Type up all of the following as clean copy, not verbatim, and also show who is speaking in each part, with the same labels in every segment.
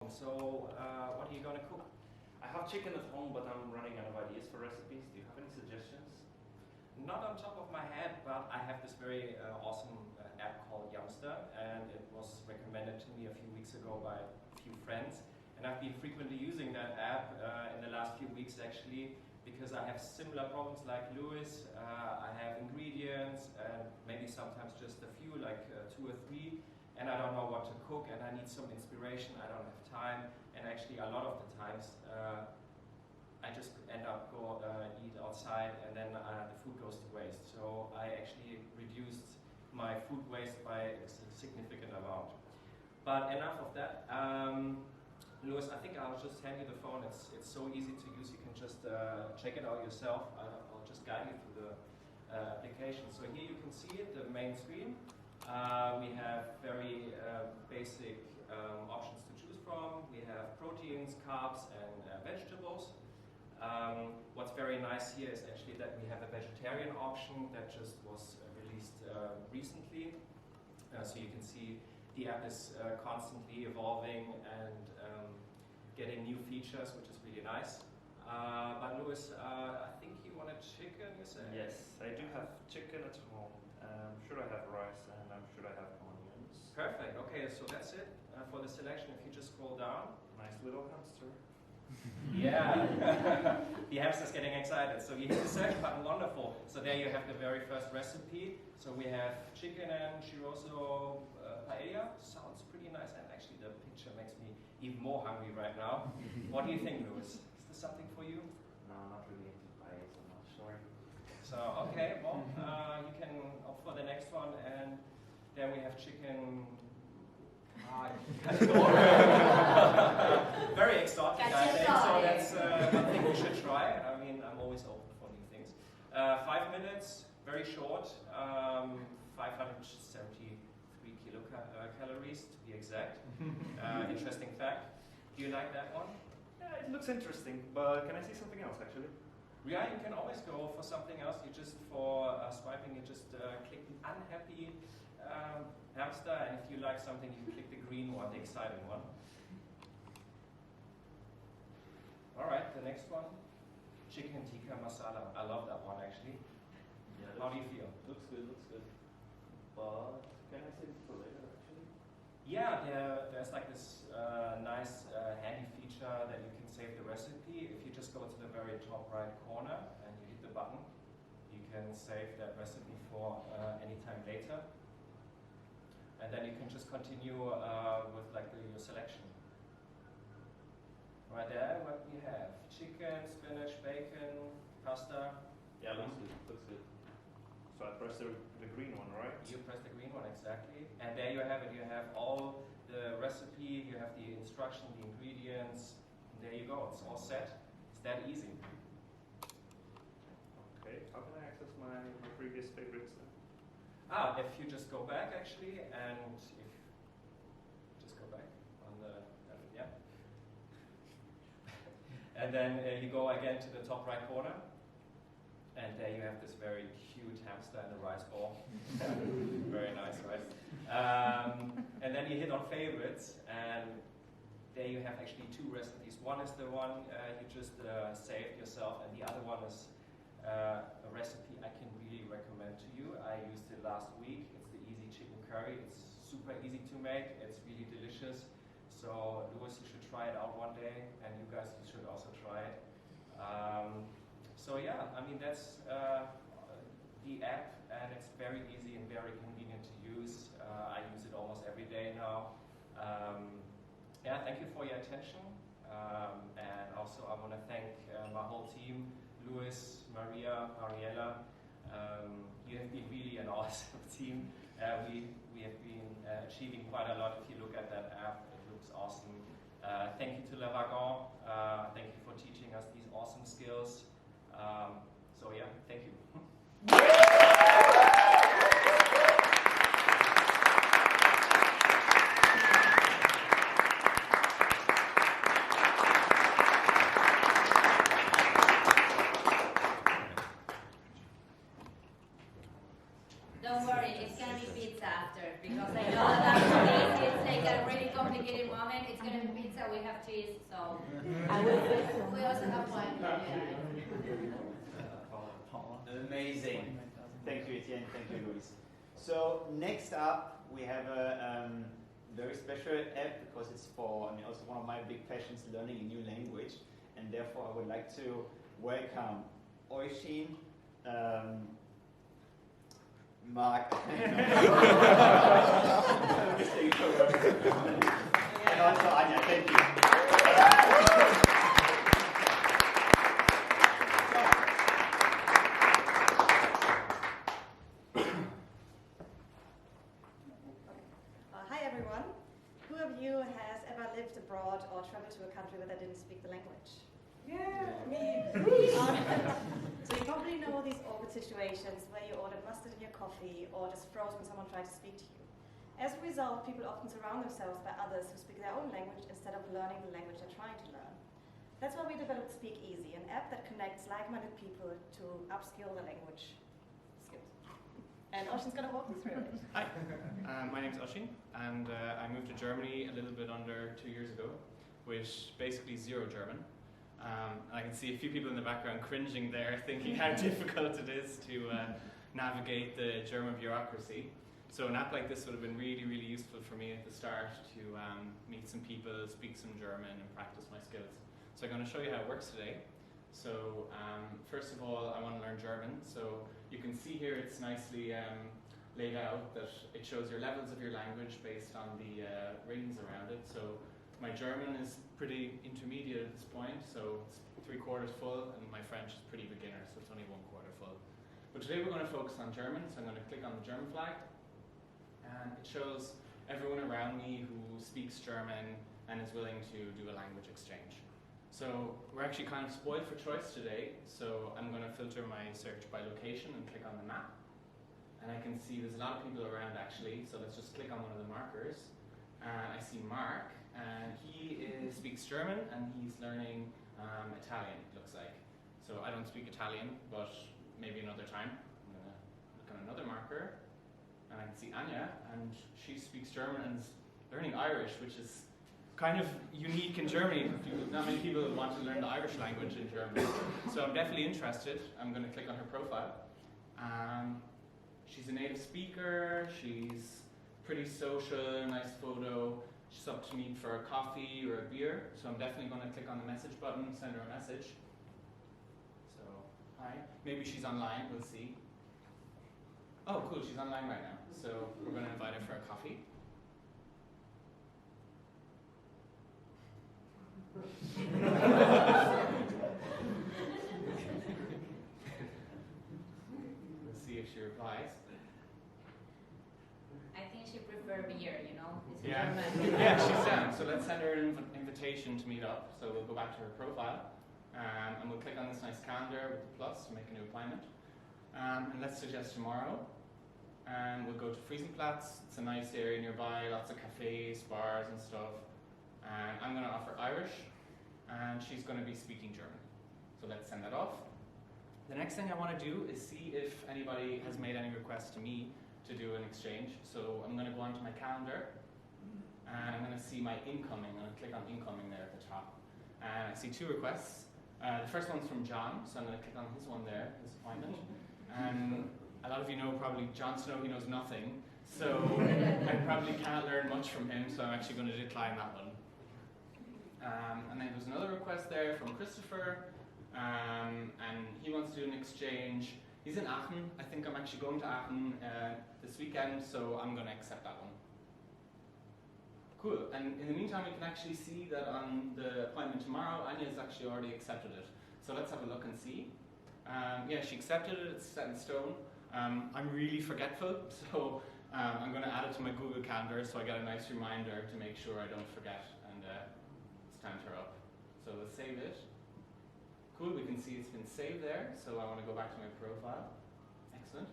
Speaker 1: So, what are you going to cook?
Speaker 2: I have chicken at home, but I'm running out of ideas for recipes. Do you have any suggestions?
Speaker 1: Not on top of my head, but I have this very awesome app called Yumster, and it was recommended to me a few weeks ago by a few friends. And I've been frequently using that app in the last few weeks actually, because I have similar problems like Louis. I have ingredients and maybe sometimes just a few, like 2 or 3. And I don't know what to cook, and I need some inspiration. I don't have time, and actually a lot of the times I just end up eat outside, and then the food goes to waste. So I actually reduced my food waste by a significant amount. But enough of that. Louis, I think I'll just hand you the phone. It's so easy to use. You can just check it out yourself. I'll just guide you through the application. So here you can see it, the main screen. We have very basic options to choose from. We have proteins, carbs, and vegetables. What's very nice here is actually that we have a vegetarian option that just was released recently. So you can see the app is constantly evolving and getting new features, which is really nice. But Louis, I think you wanted chicken, you said?
Speaker 2: Yes, I do have chicken at home. Should I have rice, and should I have onions?
Speaker 1: Perfect. Okay, so that's it for the selection. If you just scroll down.
Speaker 2: Nice little hamster.
Speaker 1: Yeah, the hamster's getting excited. So you hit the search button, wonderful. So there you have the very first recipe. So we have chicken and chorizo paella. Sounds pretty nice, and actually the picture makes me even more hungry right now. What do you think, Louis? Is this something for you?
Speaker 2: No, not really into paella, so I'm not sure.
Speaker 1: So, okay, well, you can opt for the next one, and then we have chicken. Very exotic, I think, so that's one thing we should try. I mean, I'm always open for new things. 5 minutes, very short, 573 kilocalories to be exact. Interesting fact. Do you like that one?
Speaker 2: Yeah, it looks interesting, but can I see something else actually?
Speaker 1: Yeah, you can always go for something else. You just, for swiping, you just click the unhappy hamster, and if you like something, you click the green one, the exciting one. All right, the next one, chicken tikka masala. I love that one actually.
Speaker 2: Yeah,
Speaker 1: how do you feel?
Speaker 2: Looks good, looks good. But can I save it for later actually?
Speaker 1: Yeah, there's like this nice handy feature that you can save the recipe. If you just go to the very top right corner and you hit the button, you can save that recipe for any time later. And then you can just continue with like your selection. Right there, what we have: chicken, spinach, bacon, pasta.
Speaker 2: Yeah, looks good, looks good. So I press the green one, right?
Speaker 1: You press the green one, exactly. And there you have it. You have all the recipe, you have the instruction, the ingredients. And there you go, it's all set. It's that easy.
Speaker 2: Okay, how can I access my previous favorites then?
Speaker 1: If you just go back actually, and if just go back on the, yeah. And then you go again to the top right corner, and there you have this very cute hamster in a rice bowl. Very nice, right? And then you hit on favorites, and there you have actually 2 recipes. One is the one you just saved yourself, and the other one is a recipe I can really recommend to you. I used it last week. It's the easy chicken curry. It's super easy to make. It's really delicious. So Louis, you should try it out one day, and you guys should also try it. So yeah, I mean that's the app, and it's very easy and very convenient to use. I use it almost every day now. Yeah, thank you for your attention, and also I want to thank my whole team. Louis, Maria, Mariella, you have been really an awesome team. We have been achieving quite a lot. If you look at that app, it looks awesome. Thank you to Le Wagon. Thank you for teaching us these awesome skills. So yeah, thank you.
Speaker 3: Don't worry, it's gonna be pizza after, because I know that after this it's like a really complicated moment. It's gonna be pizza, we have cheese, so I will. We also have wine.
Speaker 4: Amazing. Thank you, Etienne. Thank you, Luis. So next up, we have a very special app because it's for, also one of my big passions, learning a new language, and therefore I would like to welcome Oisin, Mark, and also Anja. Thank you.
Speaker 5: Hi everyone. Who of you has ever lived abroad or traveled to a country where they didn't speak the language? Yeah, me. So you probably know these awkward situations where you ordered mustard in your coffee or just froze when someone tried to speak to you. As a result, people often surround themselves by others who speak their own language instead of learning the language they're trying to learn. That's why we developed Speak Easy, an app that connects like-minded people to upskill their language skills. And Oisin's going to walk me through it.
Speaker 6: Hi, my name's Oisin, and I moved to Germany a little bit under 2 years ago with basically zero German. I can see a few people in the background cringing there, thinking how difficult it is to navigate the German bureaucracy. So an app like this would have been really, really useful for me at the start to meet some people, speak some German, and practice my skills. So I'm going to show you how it works today. So first of all, I want to learn German. So you can see here it's nicely laid out that it shows your levels of your language based on the rings around it. So my German is pretty intermediate at this point, so it's 3/4 full, and my French is pretty beginner, so it's only 1/4 full. But today we're going to focus on German, so I'm going to click on the German flag, and it shows everyone around me who speaks German and is willing to do a language exchange. So we're actually kind of spoiled for choice today, so I'm going to filter my search by location and click on the map. And I can see there's a lot of people around actually, so let's just click on one of the markers. I see Mark, and he speaks German, and he's learning Italian, it looks like. So I don't speak Italian, but maybe another time. I'm going to look on another marker, and I can see Anja, and she speaks German and is learning Irish, which is kind of unique in Germany. Not many people want to learn the Irish language in Germany. So I'm definitely interested. I'm going to click on her profile. She's a native speaker, she's pretty social, nice photo. She's up to meet for a coffee or a beer, so I'm definitely going to click on the message button, send her a message. So, hi. Maybe she's online, we'll see. Oh, cool, she's online right now. So we're going to invite her for a coffee. Let's see if she replies.
Speaker 3: I think she prefers beer, you know? It's
Speaker 6: Yeah,
Speaker 3: German.
Speaker 6: yeah, she's down. So let's send her an invitation to meet up. So we'll go back to her profile, and we'll click on this nice calendar with the plus to make a new appointment. And let's suggest tomorrow. And we'll go to Friesenplatz. It's a nice area nearby, lots of cafes, bars and stuff. And I'm going to offer Irish, and she's going to be speaking German. So let's send that off. The next thing I want to do is see if anybody has made any requests to me to do an exchange. So I'm going to go onto my calendar, and I'm going to see my incoming. I'm going to click on incoming there at the top. And I see 2 requests. The first one's from John, so I'm going to click on his one there, his appointment. And a lot of you know probably Jon Snow, he knows nothing. So I probably can't learn much from him, so I'm actually going to decline that one. And then there's another request there from Christopher, and he wants to do an exchange. He's in Aachen. I think I'm actually going to Aachen this weekend, so I'm going to accept that one. Cool. And in the meantime, we can actually see that on the appointment tomorrow, Anja has actually already accepted it. So let's have a look and see. Yeah, she accepted it. It's set in stone. I'm really forgetful, so I'm going to add it to my Google Calendar so I get a nice reminder to make sure I don't forget and stand her up. So let's save it. Cool, we can see it's been saved there, so I want to go back to my profile. Excellent.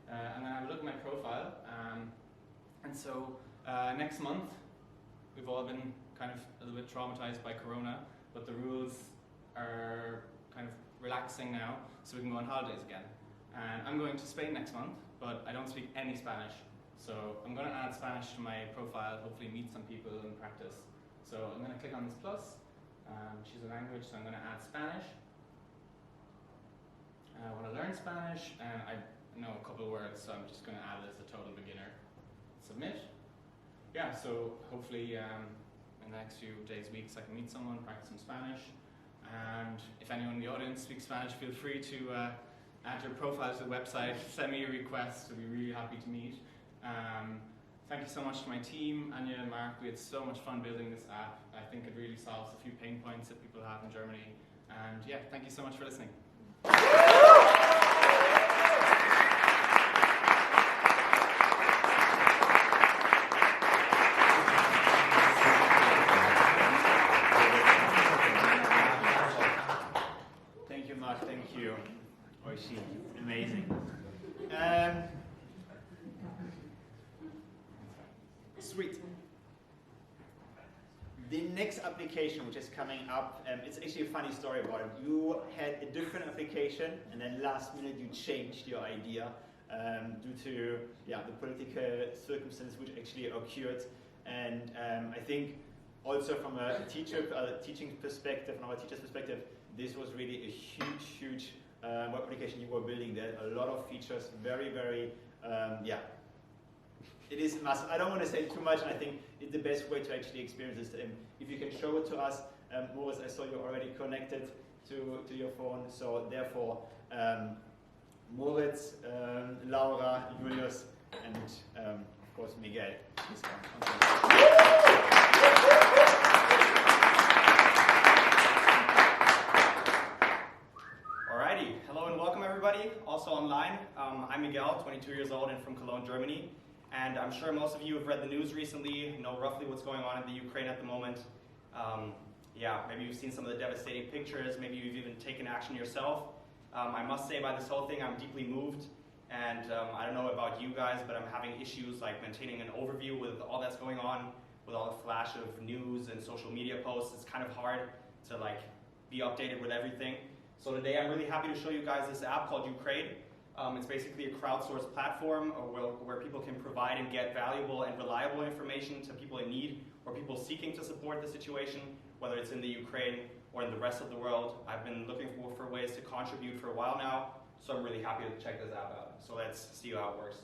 Speaker 6: And then have a look at my profile. And so next month, we've all been kind of a little bit traumatized by Corona, but the rules are kind of relaxing now, so we can go on holidays again. And I'm going to Spain next month, but I don't speak any Spanish. So I'm going to add Spanish to my profile, hopefully meet some people and practice. So I'm going to click on this plus, choose a language, so I'm going to add Spanish. I want to learn Spanish, and I know a couple of words, so I'm just going to add it as a total beginner. Submit. Yeah, so hopefully in the next few days, weeks, I can meet someone, practice some Spanish. And if anyone in the audience speaks Spanish, feel free to add your profile to the website, send me a request, I'll be really happy to meet. Thank you so much to my team, Anya and Mark. We had so much fun building this app. I think it really solves a few pain points that people have in Germany. And yeah, thank you so much for listening.
Speaker 4: Thank you, Mark. Thank you, Oishi. Amazing. Sweet. The next application which is coming up, it's actually a funny story about it. You had a different application and then last minute you changed your idea due to the political circumstances which actually occurred. And I think also from a teaching perspective, from our teacher's perspective, this was really a huge web application you were building there. A lot of features, very, it is massive. I don't want to say too much, and I think it's the best way to actually experience this. If you can show it to us, Moritz, I saw you already connected to your phone, so therefore, Moritz, Laura, Julius, and of course Miguel. Please come.
Speaker 7: Alrighty, hello and welcome everybody, also online. I'm Miguel, 22 years old and from Cologne, Germany. And I'm sure most of you have read the news recently, know roughly what's going on in the Ukraine at the moment. Maybe you've seen some of the devastating pictures, maybe you've even taken action yourself. I must say by this whole thing, I'm deeply moved. And I don't know about you guys, but I'm having issues like maintaining an overview with all that's going on, with all the flash of news and social media posts. It's kind of hard to be updated with everything. So today I'm really happy to show you guys this app called Ukraine. It's basically a crowdsourced platform where people can provide and get valuable and reliable information to people in need or people seeking to support the situation, whether it's in the Ukraine or in the rest of the world. I've been looking for ways to contribute for a while now, so I'm really happy to check this app out. So let's see how it works.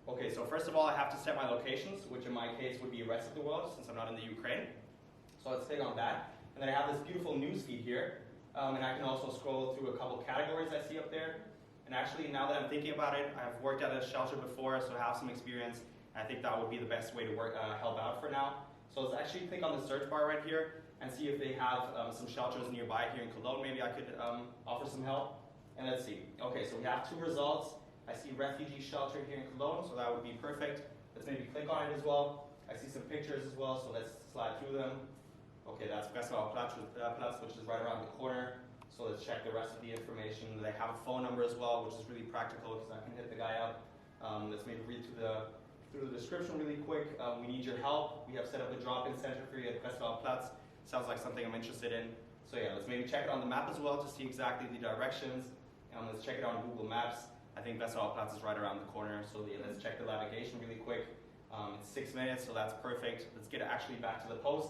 Speaker 7: Okay, so first of all, I have to set my locations, which in my case would be the rest of the world since I'm not in the Ukraine. So let's click on that. And then I have this beautiful news feed here. And I can also scroll through a couple categories I see up there. And actually, now that I'm thinking about it, I've worked at a shelter before, so I have some experience. I think that would be the best way to help out for now. So let's actually click on the search bar right here and see if they have some shelters nearby here in Cologne. Maybe I could offer some help. And let's see. Okay, so we have two results. I see refugee shelter here in Cologne, so that would be perfect. Let's maybe click on it as well. I see some pictures as well, so let's slide through them. Okay, that's Platz, which is right around the corner. So let's check the rest of the information. They have a phone number as well, which is really practical because I can hit the guy up. Let's maybe read through the description really quick. We need your help. We have set up a drop-in center for you at Platz. Sounds like something I'm interested in. So yeah, let's maybe check it on the map as well to see exactly the directions. Let's check it on Google Maps. I think Platz is right around the corner. So yeah, let's check the navigation really quick. It's 6 minutes, so that's perfect. Let's get actually back to the post.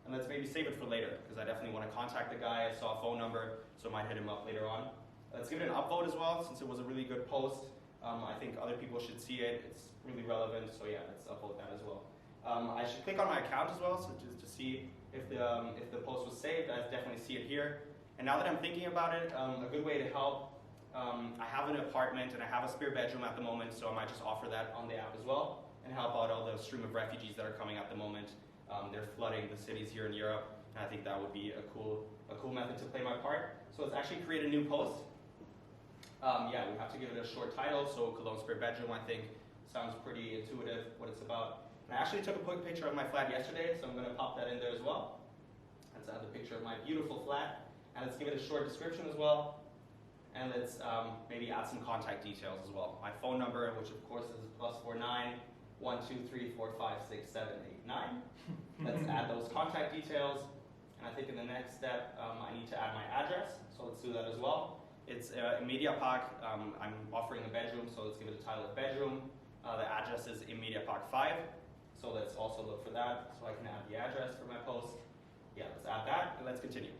Speaker 7: And let's maybe save it for later, because I definitely want to contact the guy. I saw a phone number, so I might hit him up later on. Let's give it an upvote as well, since it was a really good post. I think other people should see it. It's really relevant, so yeah, let's upvote that as well. I should click on my account as well, so just to see if the post was saved. I definitely see it here. And now that I'm thinking about it, a good way to help, I have an apartment and I have a spare bedroom at the moment, so I might just offer that on the app as well and help out all the stream of refugees that are coming at the moment. They're flooding the cities here in Europe, and I think that would be a cool method to play my part. So let's actually create a new post. We have to give it a short title, so Cologne Spare Bedroom, I think, sounds pretty intuitive what it's about. And I actually took a quick picture of my flat yesterday, so I'm going to pop that in there as well. Let's add the picture of my beautiful flat, and let's give it a short description as well. And let's maybe add some contact details as well. My phone number, which of course is +49 123 456 789. Let's add those contact details. And I think in the next step, I need to add my address. So let's do that as well. It's in Media Park. I'm offering a bedroom, so let's give it a title of bedroom. The address is in Media Park 5, so let's also look for that, so I can add the address for my post. Yeah, let's add that, and let's continue.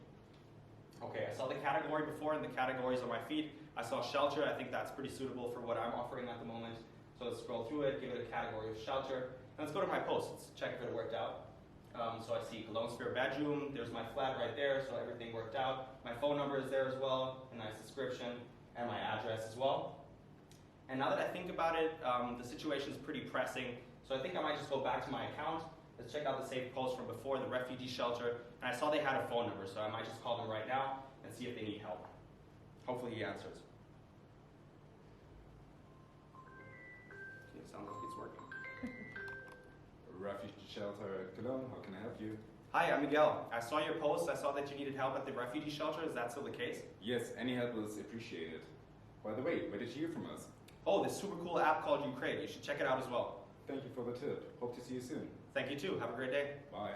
Speaker 7: Okay, I saw the category before, and the categories on my feed. I saw shelter. I think that's pretty suitable for what I'm offering at the moment. So let's scroll through it, give it a category of shelter, and let's go to my post. Let's check if it worked out. So I see Cologne Sphere bedroom. There's my flat right there, so everything worked out. My phone number is there as well, a nice description, and my address as well. And now that I think about it, the situation is pretty pressing, so I think I might just go back to my account. Let's check out the saved post from before, the refugee shelter, and I saw they had a phone number, so I might just call them right now and see if they need help. Hopefully he answers. Okay, it sounds like it's working.
Speaker 8: Refugee shelter Cologne, how can I help you?
Speaker 7: Hi, I'm Miguel. I saw your post. I saw that you needed help at the refugee shelter. Is that still the case?
Speaker 8: Yes, any help is appreciated. By the way, where did you hear from us?
Speaker 7: Oh, this super cool app called Ukraine. You should check it out as well.
Speaker 8: Thank you for the tip. Hope to see you soon.
Speaker 7: Thank you too. Have a great day.
Speaker 8: Bye.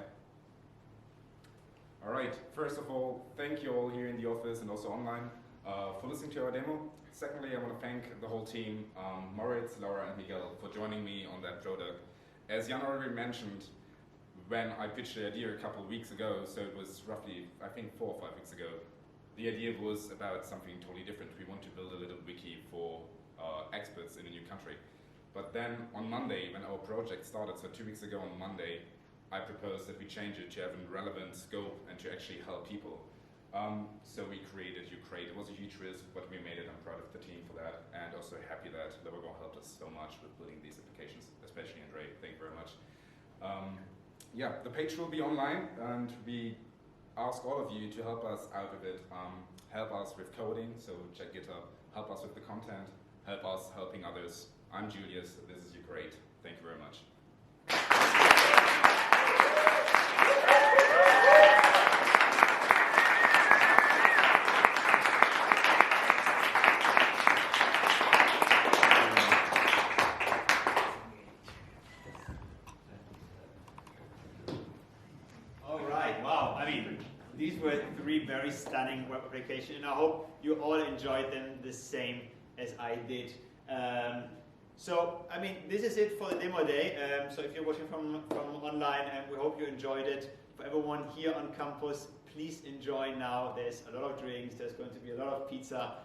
Speaker 8: Alright, first of all, thank you all here in the office and also online for listening to our demo. Secondly, I want to thank the whole team, Moritz, Laura and Miguel, for joining me on that product. As Jan already mentioned, when I pitched the idea a couple of weeks ago, so it was roughly, I think 4 or 5 weeks ago, the idea was about something totally different. We want to build a little wiki for experts in a new country. But then on Monday, when our project started, so 2 weeks ago on Monday, I proposed that we change it to have a relevant scope and to actually help people. So we created Ukraine. It was a huge risk, but we made it. I'm proud of the team for that, and also happy that Logo helped us so much with building these applications, especially Andre. Thank you very much. Yeah, the page will be online, and we ask all of you to help us out with it. Help us with coding, so check GitHub. Help us with the content. Help us helping others. I'm Julius. This is Ukraine. Thank you very much.
Speaker 4: These were 3 very stunning web applications, and I hope you all enjoyed them the same as I did. So, this is it for the demo day. So if you're watching from online, we hope you enjoyed it. For everyone here on campus, please enjoy now. There's a lot of drinks, there's going to be a lot of pizza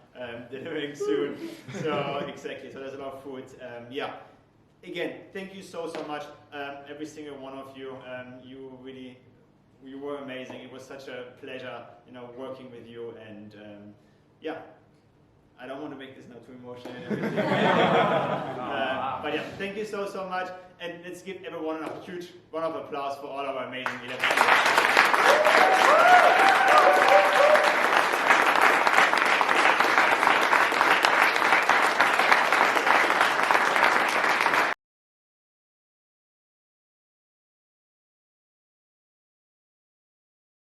Speaker 4: delivering soon. So, exactly, so there's a lot of food. Yeah. Again, thank you so much, every single one of you. You were amazing. It was such a pleasure, working with you. And yeah, I don't want to make this now too emotional and everything. But yeah, thank you so much. And let's give everyone a huge round of applause for all our amazing 11 students.